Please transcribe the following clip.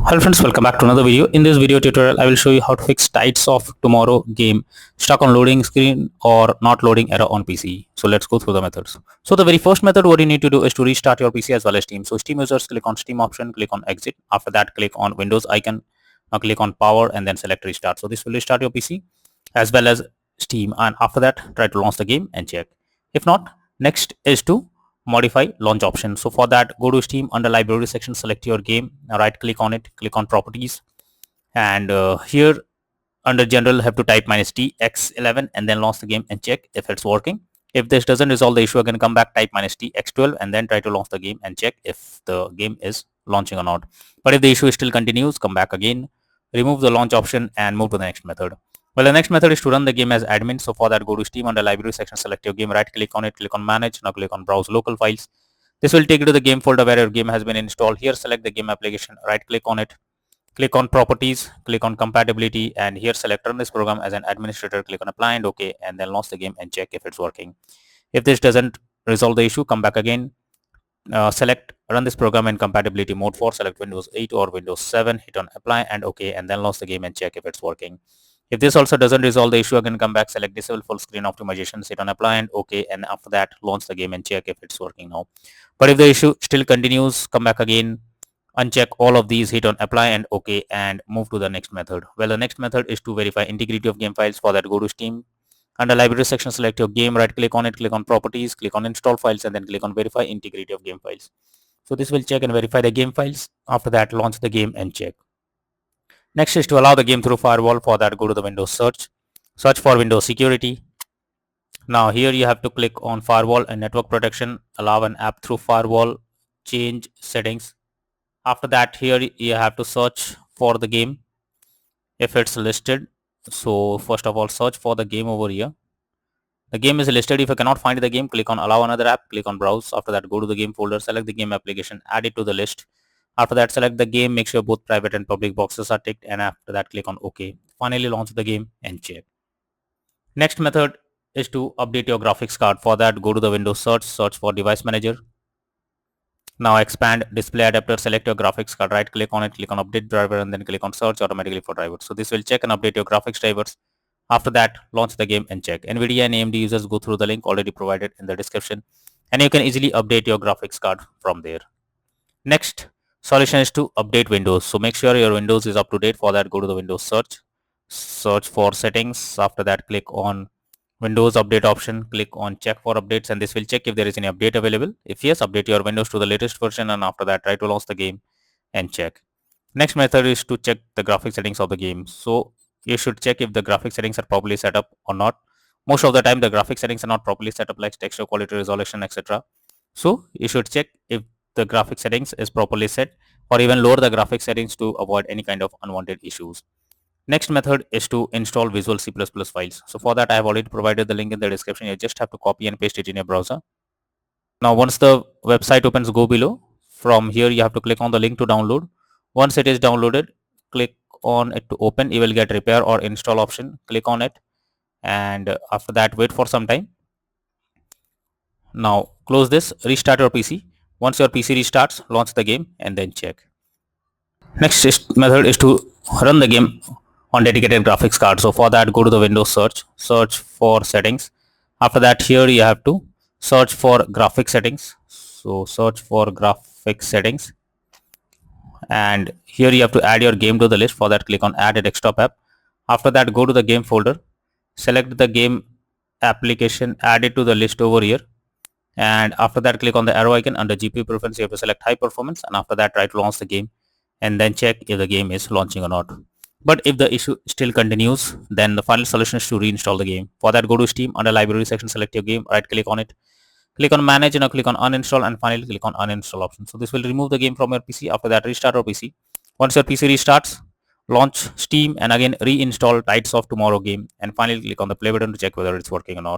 Hello friends, welcome back to another video. In this video tutorial, I will show you how to fix Tides of Tomorrow game stuck on loading screen or not loading error on PC. So let's go through the methods. So the very first method, what you need to do is to restart your PC as well as Steam. So Steam users, click on Steam option, click on exit. After that, click on Windows icon. Now click on power and then select restart. So this will restart your PC as well as Steam. And after that, try to launch the game and check. If not, next is to modify launch option. So for that, go to Steam, under library section, select your game, right click on it, click on properties, and here under general have to type -t x11 and then launch the game and check if it's working. If this doesn't resolve the issue, again come back, type -t x12 and then try to launch the game and check if the game is launching or not. But if the issue still continues, come back again, remove the launch option and move to the next method. Well, the next method is to run the game as admin. So for that, go to Steam, under library section, select your game, right click on it, click on manage. Now click on browse local files. This will take you to the game folder where your game has been installed. Here select the game application, right click on it, click on properties, click on compatibility, and here select run this program as an administrator, click on apply and OK, and then launch the game and check if it's working. If this doesn't resolve the issue, come back again, select run this program in compatibility mode 4, select Windows 8 or Windows 7, hit on apply and OK, and then launch the game and check if it's working. If this also doesn't resolve the issue, again come back, select disable full screen optimization, hit on apply and OK, and after that launch the game and check if it's working now. But if the issue still continues, come back again, uncheck all of these, hit on apply and OK, and move to the next method. Well, the next method is to verify integrity of game files. For that, go to Steam, under library section, select your game, right click on it, click on properties, click on install files, and then click on verify integrity of game files. So this will check and verify the game files. After that, launch the game and check. Next is to allow the game through firewall. For that, go to the Windows search for Windows security. Now here you have to click on firewall and network protection, allow an app through firewall, change settings. After that, here you have to search for the game if it's listed. So first of all, search for the game over here. The game is listed. If you cannot find the game, click on allow another app, click on browse. After that, go to the game folder, select the game application, add it to the list. After that, select the game, make sure both private and public boxes are ticked, and after that click on OK. Finally launch the game and check. Next method is to update your graphics card. For that, go to the Windows search for device manager. Now expand display adapter, select your graphics card, right click on it, click on update driver, and then click on search automatically for drivers. So this will check and update your graphics drivers. After that, launch the game and check. NVIDIA and AMD users, go through the link already provided in the description, and you can easily update your graphics card from there. Next solution is to update Windows. So make sure your Windows is up to date. For that, go to the Windows search for settings. After that, click on Windows update option, click on check for updates, and this will check if there is any update available. If yes, update your Windows to the latest version, and after that try to launch the game and check. Next method is to check the graphic settings of the game. So you should check if the graphic settings are properly set up or not. Most of the time the graphic settings are not properly set up, like texture quality, resolution, etc. So you should check if the graphic settings is properly set, or even lower the graphic settings to avoid any kind of unwanted issues. Next method is to install Visual C++ files. So for that, I have already provided the link in the description. You just have to copy and paste it in your browser. Now once the website opens, go below. From here you have to click on the link to download. Once it is downloaded, click on it to open. You will get repair or install option. Click on it, and after that wait for some time. Now close this, restart your PC. Once your PC restarts, launch the game and then check. Next method is to run the game on dedicated graphics card. So for that, go to the Windows search for settings. After that, here you have to search for graphic settings. So search for graphic settings, and here you have to add your game to the list. For that, click on add a desktop app. After that, go to the game folder, select the game application, add it to the list over here, and after that click on the arrow icon. Under GPU preference, you have to select high performance, and after that try to launch the game and then check if the game is launching or not. But if the issue still continues, then the final solution is to reinstall the game. For that, go to Steam, under library section, select your game, right click on it, click on manage, and now click on uninstall, and finally click on uninstall option. So this will remove the game from your PC. After that, restart your PC. Once your PC restarts, launch Steam and again reinstall Tides of Tomorrow game, and finally click on the play button to check whether it's working or not.